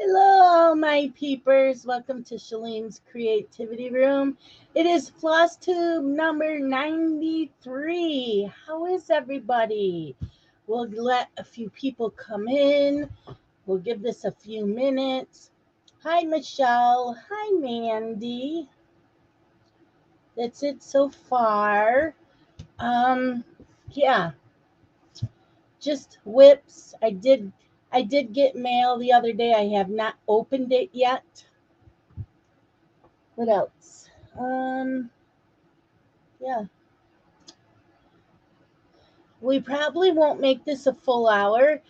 Hello, my peepers. Welcome to Shalene's Creativity Room. It is Flosstube number 93. How is everybody? We'll let a few people come in. We'll give this a few minutes. Hi, Michelle. Hi, Mandy. That's it so far. Um, yeah, just whips. I did get mail the other day. I have not opened it yet. What else? Yeah, we probably won't make this a full hour.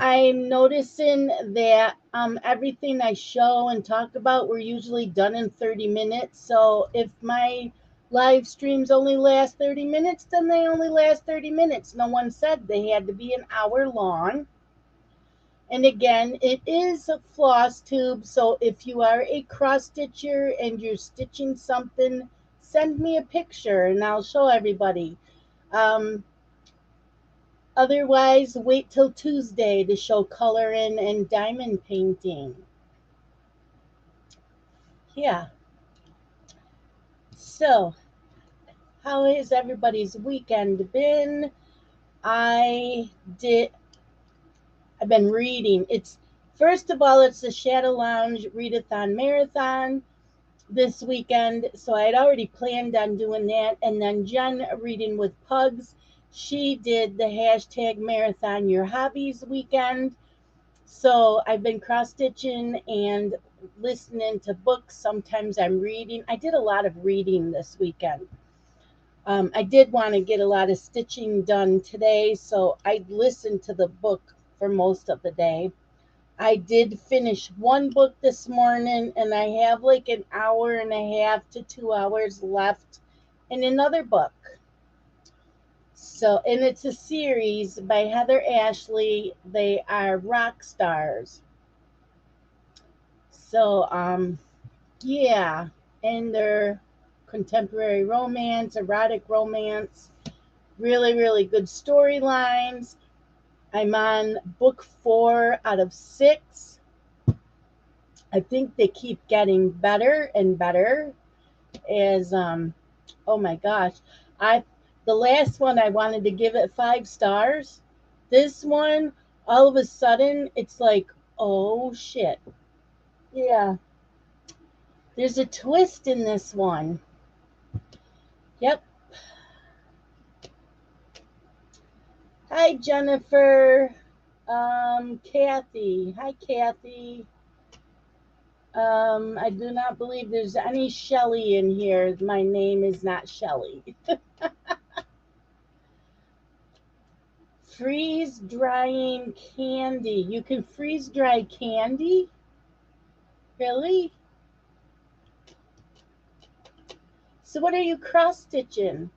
I'm noticing that everything I show and talk about, we're usually done in 30 minutes. So if my live streams only last 30 minutes, then they only last 30 minutes. No one said they had to be an hour long. And again, it is a floss tube. So if you are a cross stitcher and you're stitching something, send me a picture and I'll show everybody. Um, Otherwise, wait till Tuesday to show coloring and diamond painting. Yeah. So, how has everybody's weekend been? I did. I've been reading. It's first of all, it's the Shadow Lounge Readathon Marathon this weekend. So I had already planned on doing that. And then Jen reading with pugs. She did the hashtag marathon your hobbies weekend. So I've been cross stitching and listening to books. Sometimes I'm reading. I did a lot of reading this weekend. I did want to get a lot of stitching done today, so I listened to the book for most of the day. I did finish one book this morning, and I have like an hour and a half to 2 hours left in another book. So, and it's a series by Heather Ashley. They are rock stars. So, yeah, and they're contemporary romance, erotic romance, really, really good storylines. I'm on book 4 out of 6. I think they keep getting better and better as oh my gosh. I the last one I wanted to give it 5 stars. This one, all of a sudden, it's like, oh shit. Yeah. There's a twist in this one. Yep. Hi, Jennifer. Kathy. Hi, Kathy. I do not believe there's any Shelly in here. My name is not Shelly. Freeze drying candy. You can freeze dry candy? Really? So, what are you cross stitching?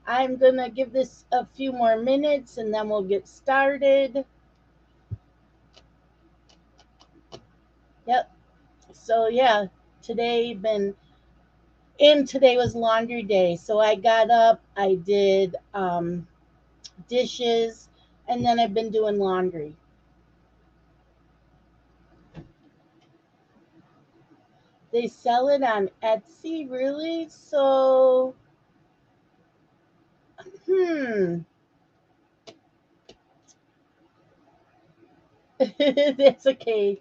I'm going to give this a few more minutes and then we'll get started. Yep. So, yeah, today was laundry day. So I got up, I did dishes, and then I've been doing laundry. They sell it on Etsy, really? So, hmm, that's okay.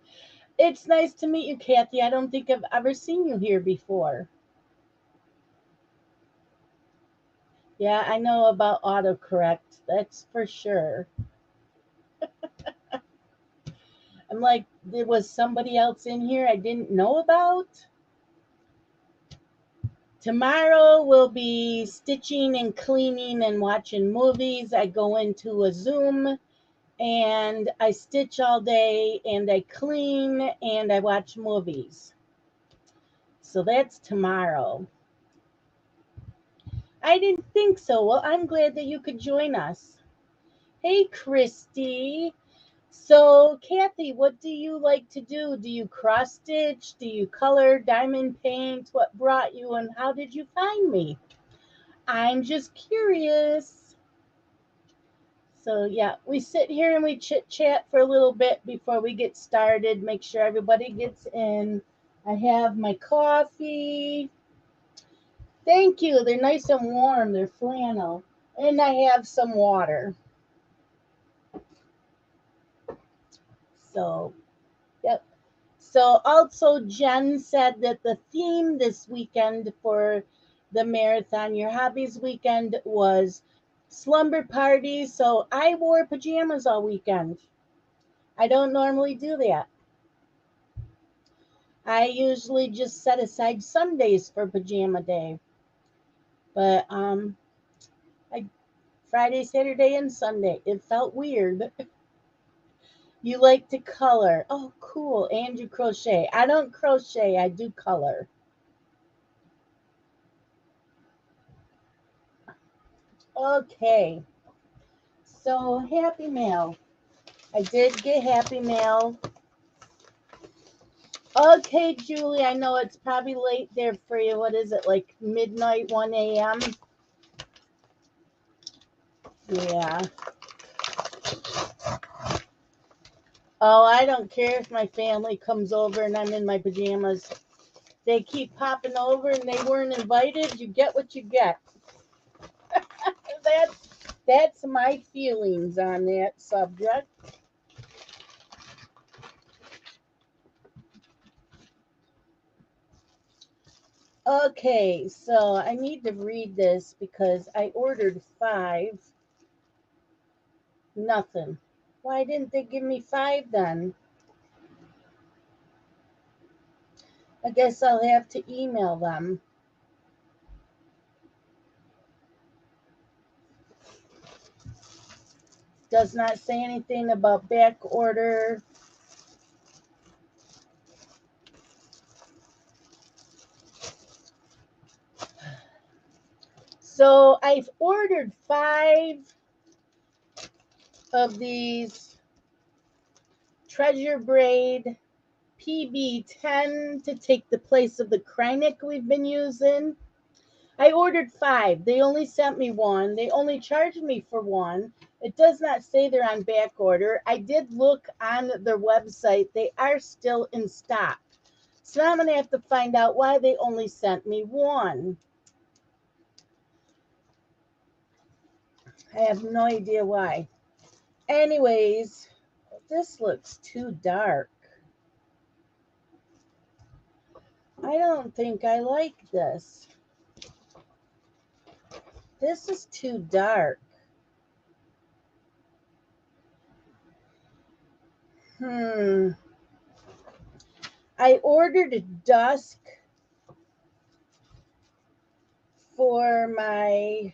It's nice to meet you, Kathy. I don't think I've ever seen you here before. Yeah, I know about autocorrect. That's for sure. I'm like, there was somebody else in here I didn't know about. Tomorrow we'll be stitching and cleaning and watching movies. I go into a Zoom and I stitch all day and I clean and I watch movies. So that's tomorrow. I didn't think so. Well, I'm glad that you could join us. Hey, Christy. So, Kathy, what do you like to do? Do you cross stitch? Do you color, diamond paint? What brought you and how did you find me? I'm just curious. So yeah, we sit here and we chit chat for a little bit before we get started. Make sure everybody gets in. I have my coffee. Thank you. They're nice and warm. They're flannel. And I have some water. So, yep. So also Jen said that the theme this weekend for the marathon, your hobbies weekend, was slumber party. So I wore pajamas all weekend. I don't normally do that. I usually just set aside Sundays for pajama day. But I Friday, Saturday, and Sunday. It felt weird. You like to color. Oh, cool. And you crochet. I don't crochet, I do color. Okay. So, Happy Mail. I did get Happy Mail. Okay, Julie, I know it's probably late there for you. What is it, like midnight, 1 a.m.? Yeah. Oh, I don't care if my family comes over and I'm in my pajamas. They keep popping over and they weren't invited. You get what you get. That's my feelings on that subject. Okay, so I need to read this because I ordered 5. Nothing. Why didn't they give me 5 then? I guess I'll have to email them. Does not say anything about back order. So I've ordered 5 of these treasure braid PB10 to take the place of the Kreinik we've been using. I ordered 5. They only sent me 1. They only charged me for 1. It does not say they're on back order. I did look on their website. They are still in stock. So now I'm going to have to find out why they only sent me 1. I have no idea why. Anyways, this looks too dark. I don't think I like this. This is too dark. I ordered a dusk for my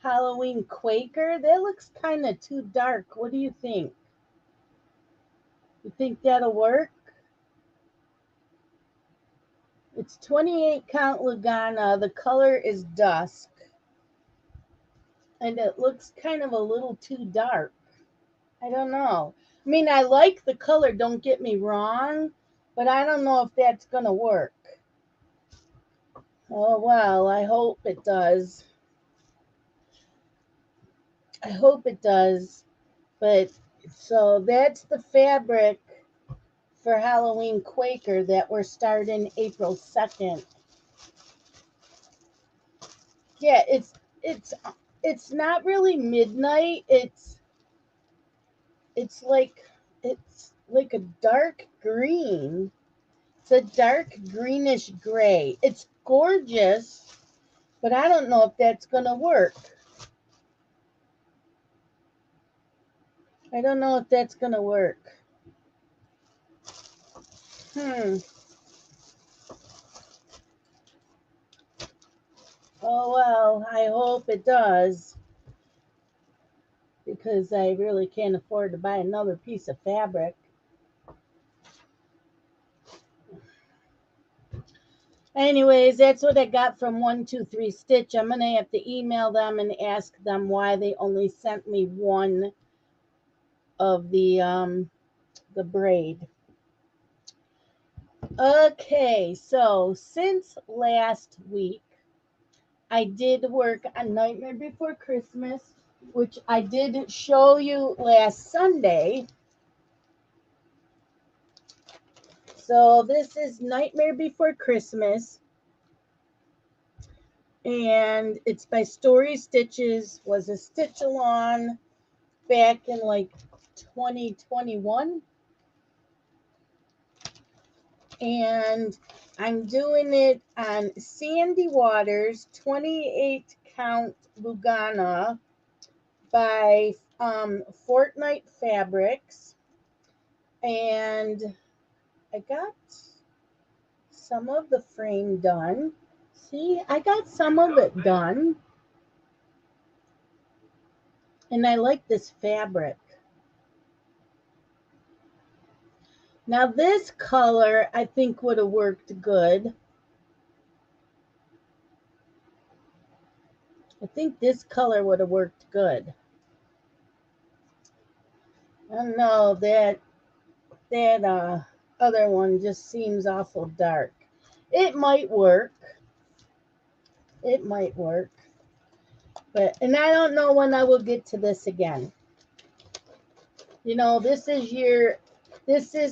Halloween Quaker. That looks kind of too dark. What do you think? You think that'll work? It's 28 count Lugana. The color is dusk. And it looks kind of a little too dark. I don't know. I mean, I like the color, don't get me wrong, but I don't know if that's going to work. Oh, well, I hope it does. I hope it does. But so that's the fabric for Halloween Quaker that we're starting April 2nd. Yeah, it's not really midnight. It's like it's like a dark green. It's a dark greenish gray. It's gorgeous, but I don't know if that's going to work. I don't know if that's going to work. Oh, well, I hope it does because I really can't afford to buy another piece of fabric. Anyways, that's what I got from 123 Stitch. I'm going to have to email them and ask them why they only sent me 1 of the braid. Okay, so since last week, I did work on Nightmare Before Christmas, which I did show you last Sunday. So this is Nightmare Before Christmas, and it's by Story Stitches. Was a stitch along back in like 2021, and I'm doing it on Sandy Waters 28 count Lugana by Fortnite Fabrics, and I got some of the frame done. See, I got some of it done, and I like this fabric. Now this color I think would have worked good. I think this color would have worked good. I don't know, that other one just seems awful dark. It might work. It might work. But and I don't know when I will get to this again. You know, this is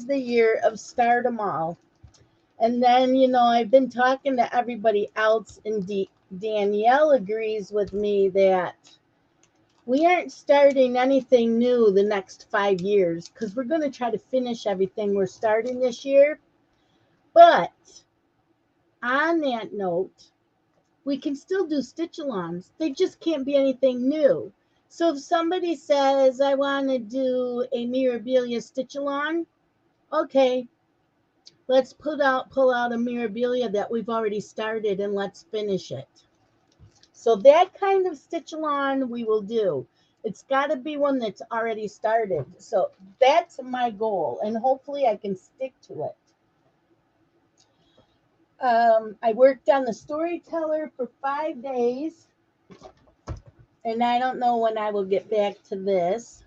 the year of start 'em all. And then, you know, I've been talking to everybody else, and Danielle agrees with me that we aren't starting anything new the next 5 years because we're going to try to finish everything we're starting this year. But on that note, we can still do stitch-alongs. They just can't be anything new. So if somebody says, I want to do a Mirabilia stitch-along, okay, let's pull out a Mirabilia that we've already started and let's finish it. So that kind of stitch-along we will do. It's got to be one that's already started. So that's my goal, and hopefully I can stick to it. I worked on the storyteller for 5 days, and I don't know when I will get back to this.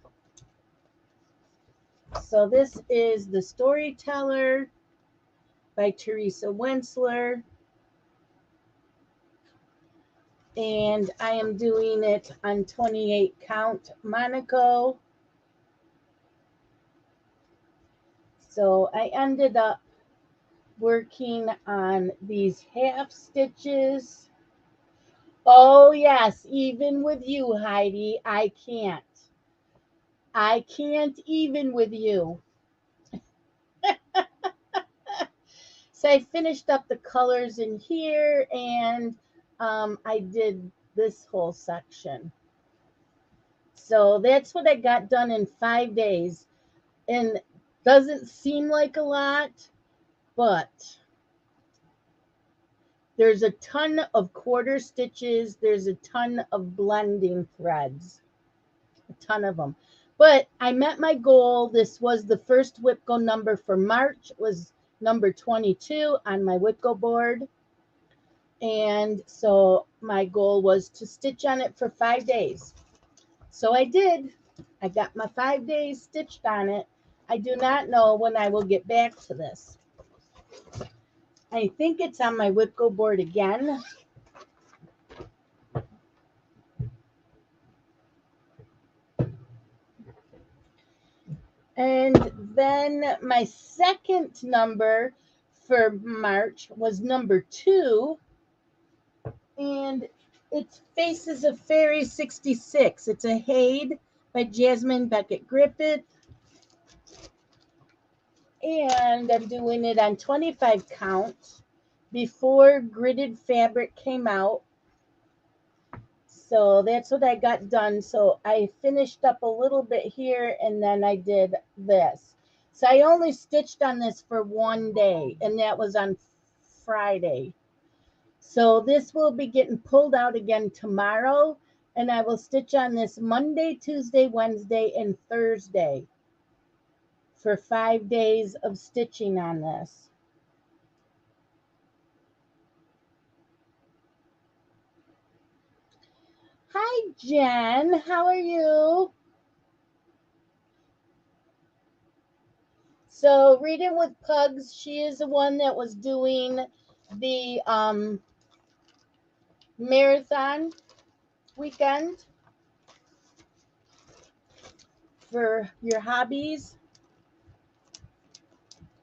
So this is the storyteller by Teresa Wentzler, and I am doing it on 28 count Monaco. So I ended up working on these half stitches. Oh yes, even with you, Heidi, I can't even with you. So I finished up the colors in here, and I did this whole section. So that's what I got done in 5 days, and doesn't seem like a lot, but there's a ton of quarter stitches. There's a ton of blending threads, a ton of them. But I met my goal. This was the first WIPGO number for March. It was number 22 on my WIPGO board. And so my goal was to stitch on it for 5 days. So I did. I got my 5 days stitched on it. I do not know when I will get back to this. I think it's on my WIPGO board again. And then my second number for March was number 2. And it's Faces of Fairy 66. It's a Haid by Jasmine Beckett Griffith. And I'm doing it on 25 count before gridded fabric came out. So that's what I got done. So I finished up a little bit here, and then I did this. So I only stitched on this for 1 day, and that was on Friday. So this will be getting pulled out again tomorrow, and I will stitch on this Monday, Tuesday, Wednesday, and Thursday for 5 days of stitching on this. Hi, Jen. How are you? So Reading with Pugs, she is the one that was doing the marathon weekend for your hobbies.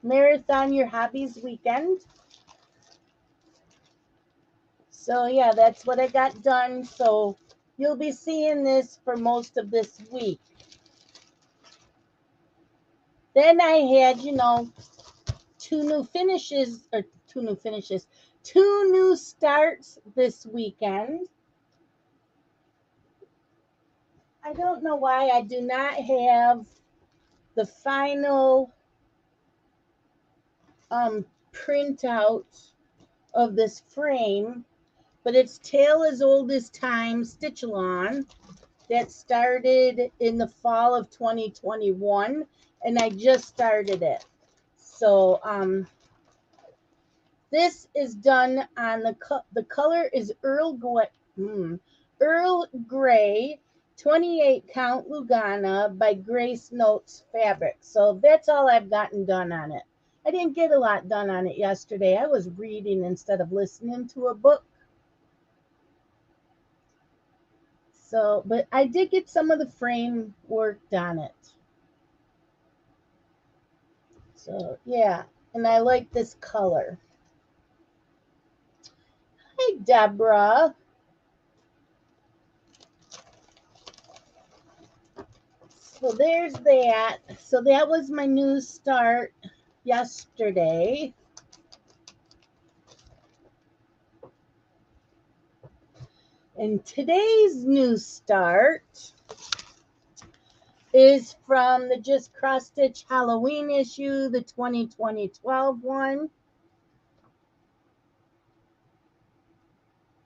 Marathon your hobbies weekend. So yeah, that's what I got done. So you'll be seeing this for most of this week. Then I had, two new starts this weekend. I don't know why I do not have the final printout of this frame, but it's Tale as Old as Time Stitch-A-Lon that started in the fall of 2021, and I just started it. So this is done on the color is Earl Grey 28 count Lugana by Grace Notes Fabric. So that's all I've gotten done on it. I didn't get a lot done on it yesterday. I was reading instead of listening to a book. So, but I did get some of the frame worked on it. So, yeah. And I like this color. Hi, Deborah. So there's that. So that was my new start yesterday. And today's new start is from the Just Cross Stitch Halloween issue, the 2012 one.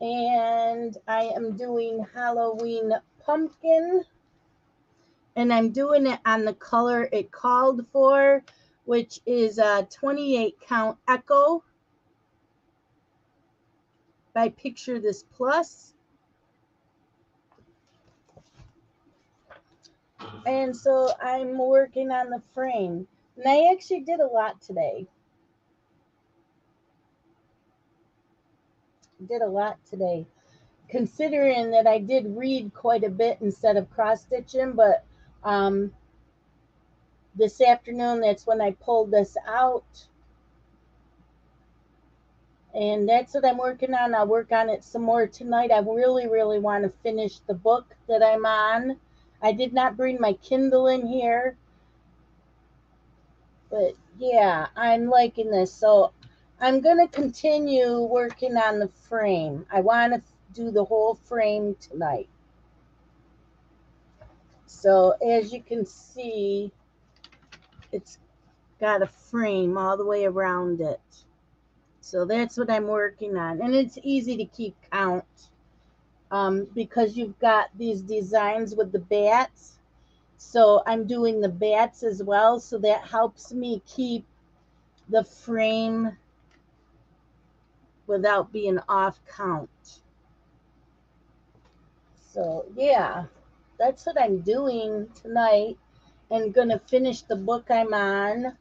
And I am doing Halloween Pumpkin. And I'm doing it on the color it called for, which is a 28 count Echo by Picture This Plus. And so I'm working on the frame. And I actually did a lot today. Considering that I did read quite a bit instead of cross stitching, but this afternoon, that's when I pulled this out. And that's what I'm working on. I'll work on it some more tonight. I really, really want to finish the book that I'm on. I did not bring my Kindle in here. But yeah, I'm liking this. So I'm going to continue working on the frame. I want to do the whole frame tonight. So as you can see, it's got a frame all the way around it. So that's what I'm working on. And it's easy to keep count because you've got these designs with the bats. So I'm doing the bats as well. So that helps me keep the frame without being off count. So yeah, that's what I'm doing tonight and going to finish the book I'm on.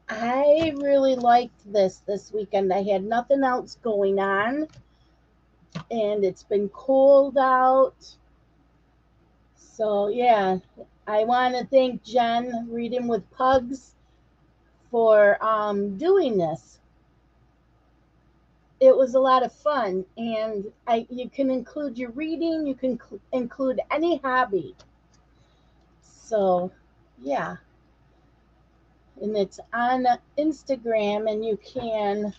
I really liked this weekend. I had nothing else going on, and it's been cold out. So yeah, I want to thank Jen, Reading with Pugs, for doing this. It was a lot of fun, and you can include your reading, you can include any hobby. So yeah. And it's on Instagram, and you can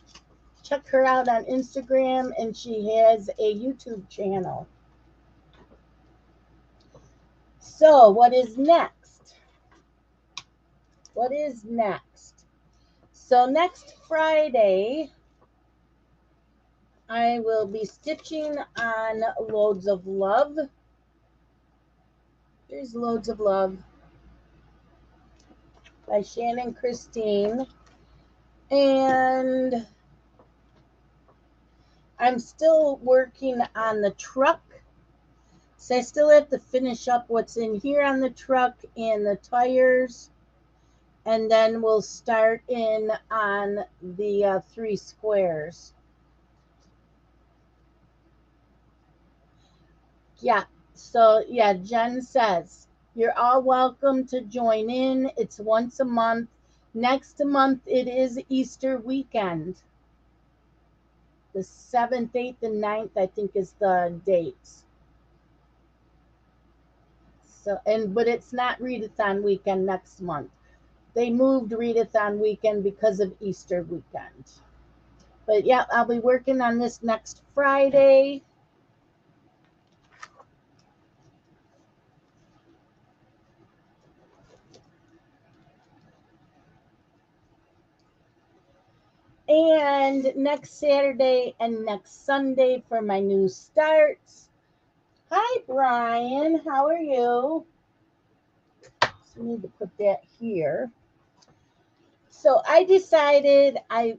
check her out on Instagram, and she has a YouTube channel. So what is next? So next Friday, I will be stitching on Loads of Love. There's Loads of Love by Shannon Christine. And I'm still working on the truck. So I still have to finish up what's in here on the truck and the tires. And then we'll start in on the 3 squares. Yeah. So, yeah, Jen says, you're all welcome to join in. It's once a month. Next month, it is Easter weekend. The 7th, 8th, and 9th, I think, is the dates. So, but it's not readathon weekend next month. They moved readathon weekend because of Easter weekend. But yeah, I'll be working on this next Friday. And next Saturday and next Sunday for my new starts. Hi, Brian. How are you? So I need to put that here. So I decided I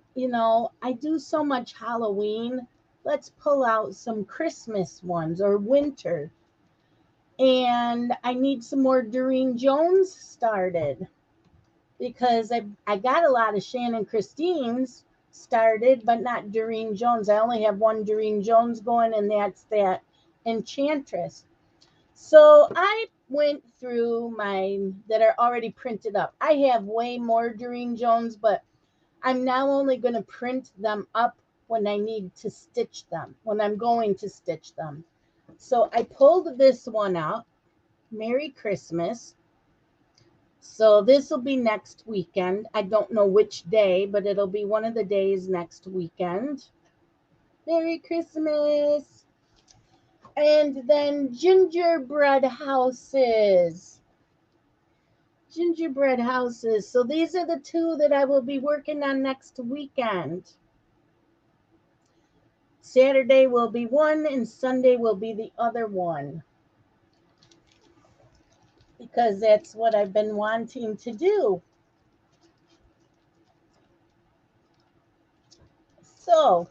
do so much Halloween. Let's pull out some Christmas ones or winter. And I need some more Doreen Jones started because I got a lot of Shannon Christine's started, but not Doreen Jones. I only have one Doreen Jones going, and that's that Enchantress. So I went through mine that are already printed up. I have way more Doreen Jones, but I'm now only going to print them up when I need to stitch them, when I'm going to stitch them. So I pulled this one out, Merry Christmas. So this will be next weekend. I don't know which day, but it'll be one of the days next weekend. Merry Christmas. And then gingerbread houses. Gingerbread houses. So these are the two that I will be working on next weekend. Saturday will be one and Sunday will be the other one. Because that's what I've been wanting to do. So,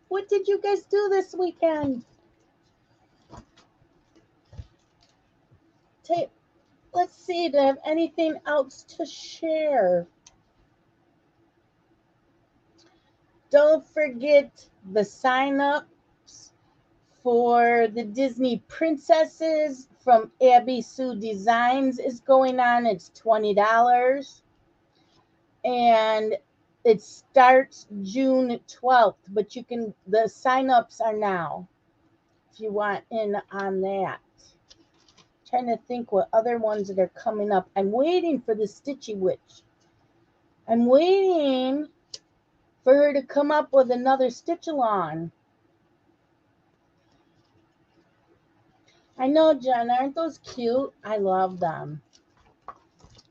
what did you guys do this weekend? Let's see, do I have anything else to share? Don't forget the sign-ups for the Disney Princesses from Abby Sue Designs is going on. It's $20. And it starts June 12th, but the sign-ups are now if you want in on that. Trying to think what other ones that are coming up. I'm waiting for the Stitchy Witch. I'm waiting for her to come up with another stitch along. I know, Jen, aren't those cute? I love them.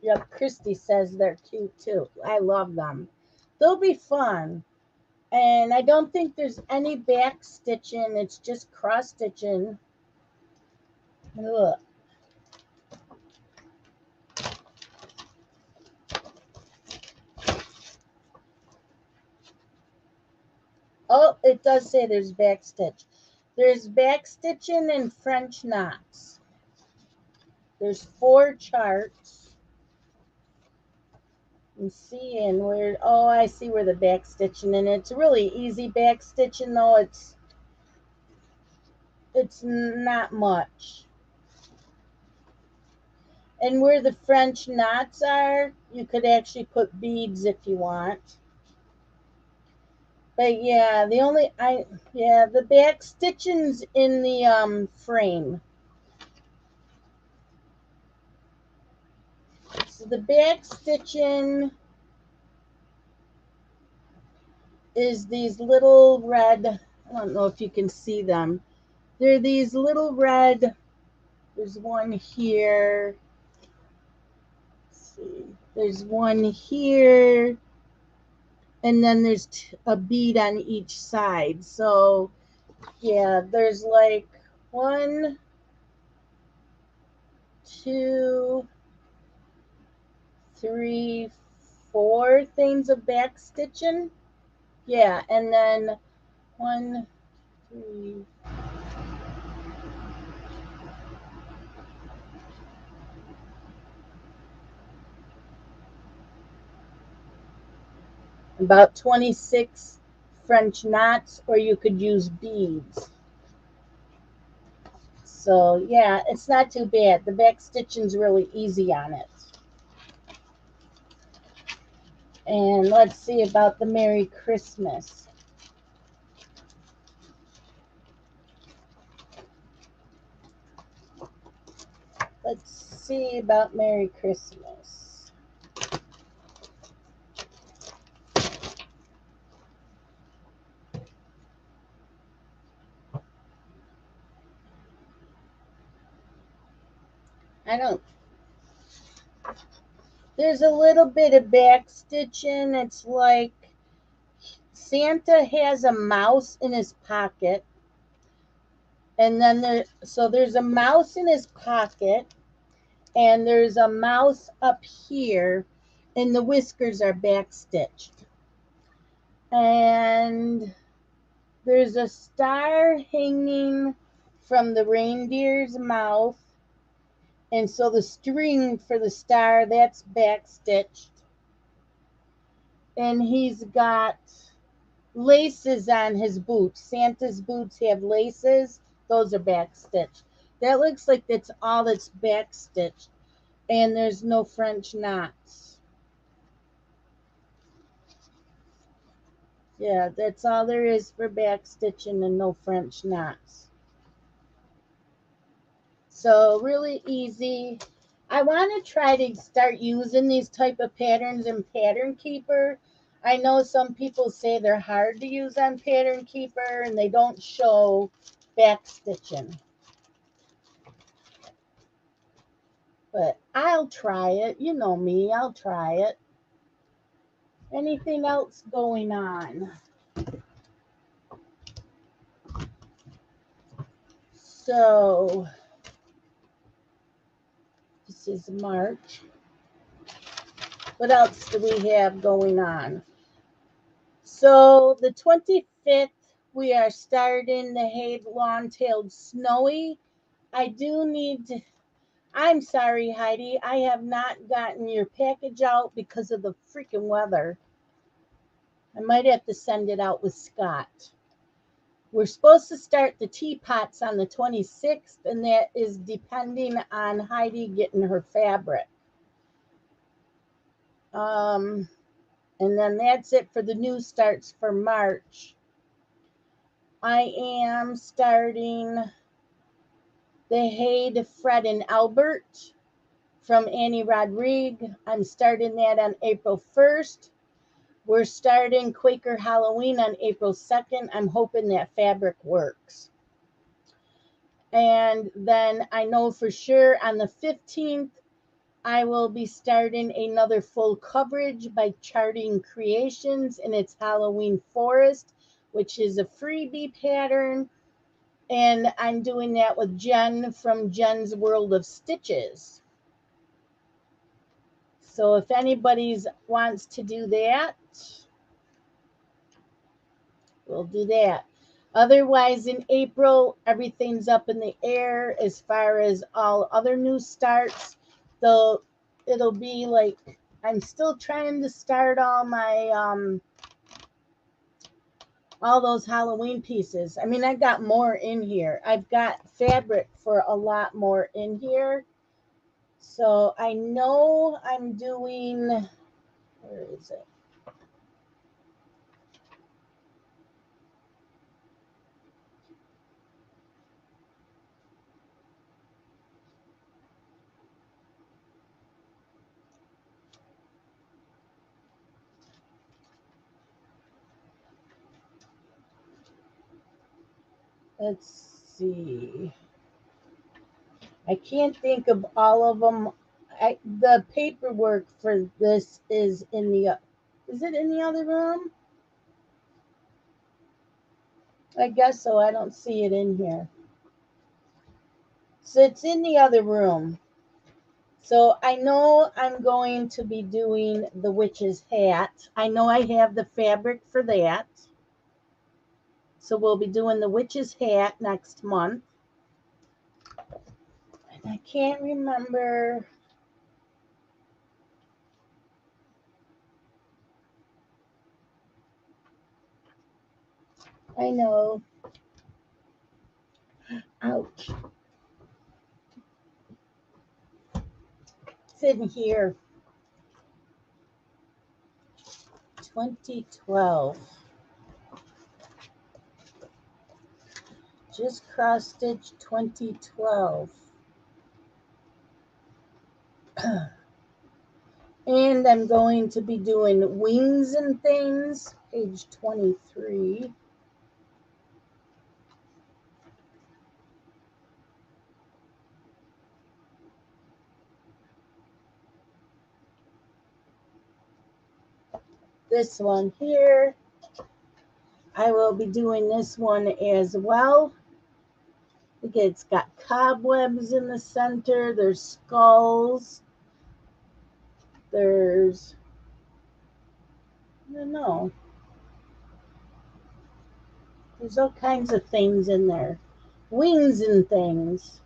Yep, Christy says they're cute too. I love them. They'll be fun. And I don't think there's any back stitching. It's just cross stitching. Look. Oh, it does say there's back stitch. There's back stitching and French knots. There's 4 charts. I'm seeing where, oh, I see where the back stitching, and it's really easy back stitching, though it's not much. And where the French knots are, you could actually put beads if you want. But yeah, the back stitching's in the frame. So the back stitching is these little red, I don't know if you can see them. They're these little red, there's one here. Let's see. There's one here, and then there's a bead on each side. So yeah, there's like 1, 2, 3, 4 things of back stitching. Yeah, and then 1, 3, about 26 French knots, or you could use beads. So yeah, it's not too bad. The back stitching's really easy on it. And let's see about the Merry Christmas. Let's see about Merry Christmas. I don't, there's a little bit of back stitching. It's like Santa has a mouse in his pocket. And then there's a mouse in his pocket, and there's a mouse up here, and the whiskers are back stitched. And there's a star hanging from the reindeer's mouth, and so the string for the star, that's back stitched. And he's got laces on his boots. Santa's boots have laces. Those are back stitched. That looks like that's all that's back stitched. And there's no French knots. Yeah, that's all there is for back stitching and no French knots. So really easy. I want to try to start using these type of patterns in Pattern Keeper. I know some people say they're hard to use on Pattern Keeper and they don't show back stitching. But I'll try it. You know me, I'll try it. Anything else going on? So this is March. What else do we have going on? So the 25th, we are starting the hay long-tailed snowy. I do need to, I'm sorry, Heidi, I have not gotten your package out because of the freaking weather. I might have to send it out with Scott. We're supposed to start the teapots on the 26th, and that is depending on Heidi getting her fabric. And then that's it for the new starts for March. I am starting the Hay to Fred and Albert from Annie Rodrigue. I'm starting that on April 1st. We're starting Quaker Halloween on April 2nd. I'm hoping that fabric works. And then I know for sure on the 15th, I will be starting another full coverage by Charting Creations in its Halloween Forest, which is a freebie pattern. And I'm doing that with Jen from Jen's World of Stitches. So if anybody wants to do that, we'll do that. Otherwise, in April, everything's up in the air as far as all other new starts. Though it'll be like I'm still trying to start all my all those Halloween pieces. I mean, I got more in here. I've got fabric for a lot more in here. So I know I'm doing, where is it? Let's see. I can't think of all of them. The paperwork for this is is it in the other room? I guess so. I don't see it in here. So it's in the other room. So I know I'm going to be doing the witch's hat. I know I have the fabric for that. So we'll be doing the witch's hat next month. And I can't remember. I know. Ouch. in here. 2012. Just cross stitch 2012. And I'm going to be doing wings and things, page 23. This one here, I will be doing this one as well. Look, it's got cobwebs in the center. There's skulls. There's, I don't know. There's all kinds of things in there. Wings and things.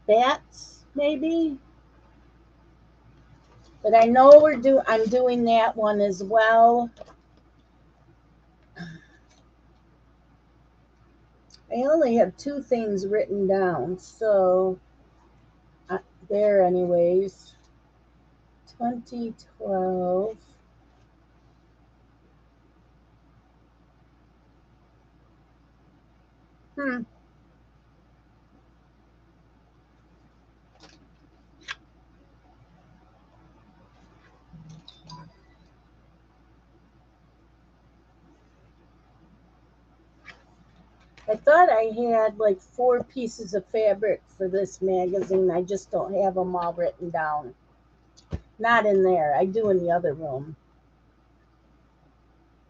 Bats, maybe. But I know I'm doing that one as well. I only have 2 things written down, so there anyways. 2012. I thought I had like 4 pieces of fabric for this magazine. I just don't have them all written down. Not in there. I do in the other room.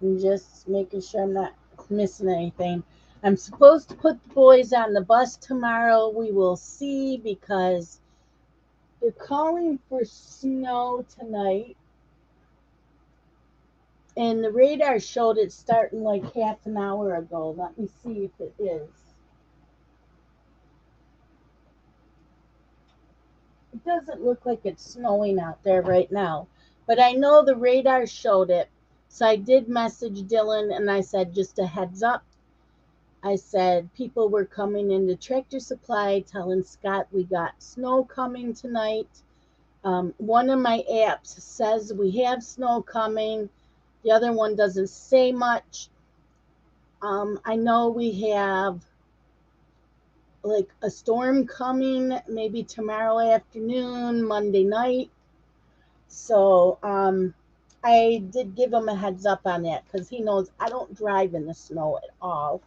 I'm just making sure I'm not missing anything. I'm supposed to put the boys on the bus tomorrow. We will see, because they're calling for snow tonight. And the radar showed it starting like half an hour ago. Let me see if it is. It doesn't look like it's snowing out there right now, but I know the radar showed it. So I did message Dylan and I said, just a heads up. I said people were coming into Tractor Supply telling Scott we got snow coming tonight. One of my apps says we have snow coming. The other one doesn't say much. I know we have like a storm coming maybe tomorrow afternoon, Monday night. So I did give him a heads up on that, because he knows I don't drive in the snow at all.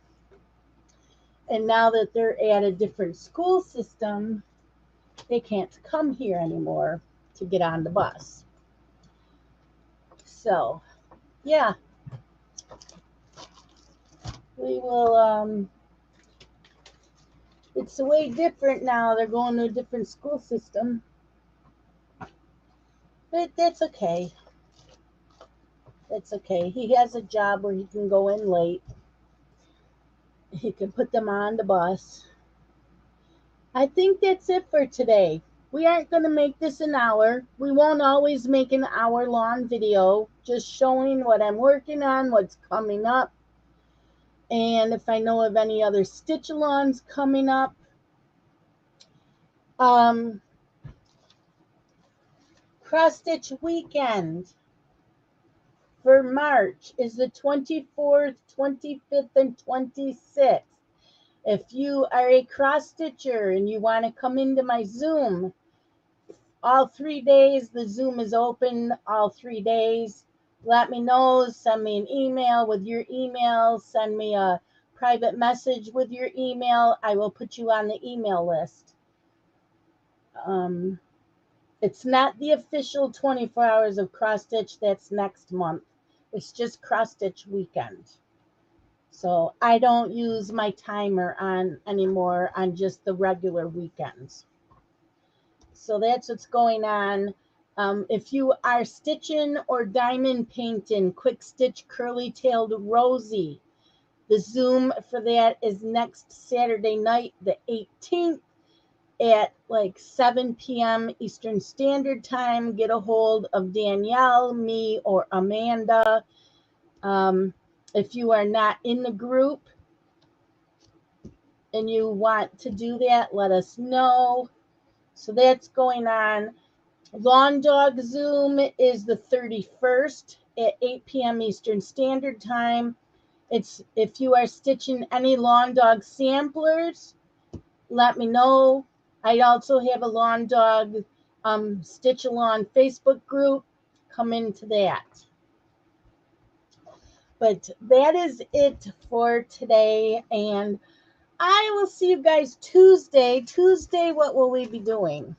And now that they're at a different school system, they can't come here anymore to get on the bus. So, yeah. We will, it's way different now. They're going to a different school system. But that's okay. It's okay. He has a job where he can go in late. He can put them on the bus. I think that's it for today. We aren't going to make this an hour. We won't always make an hour-long video, just showing what I'm working on, what's coming up, and if I know of any other stitch-alongs coming up. Cross-stitch weekend for March is the 24th, 25th, and 26th. If you are a cross-stitcher and you want to come into my Zoom, all 3 days, the Zoom is open all 3 days. Let me know. Send me an email with your email. Send me a private message with your email. I will put you on the email list. It's not the official 24 hours of cross stitch. That's next month. It's just cross stitch weekend. So I don't use my timer on anymore on just the regular weekends. So that's what's going on. If you are stitching or diamond painting, quick stitch curly-tailed Rosie, the Zoom for that is next Saturday night, the 18th, at like 7 p.m. Eastern Standard Time. Get a hold of Danielle, me, or Amanda. If you are not in the group and you want to do that, let us know. So that's going on. Lawn Dog Zoom is the 31st at 8 p.m. Eastern Standard Time. It's if you are stitching any lawn dog samplers, let me know. I also have a lawn dog stitch along Facebook group. Come into that. But that is it for today, and I will see you guys Tuesday. Tuesday, what will we be doing?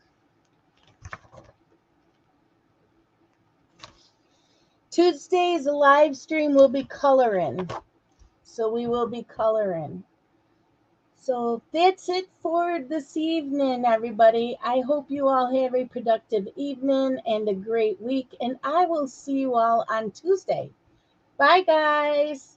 Tuesday's live stream will be coloring. So we will be coloring. So that's it for this evening, everybody. I hope you all have a productive evening and a great week. And I will see you all on Tuesday. Bye, guys.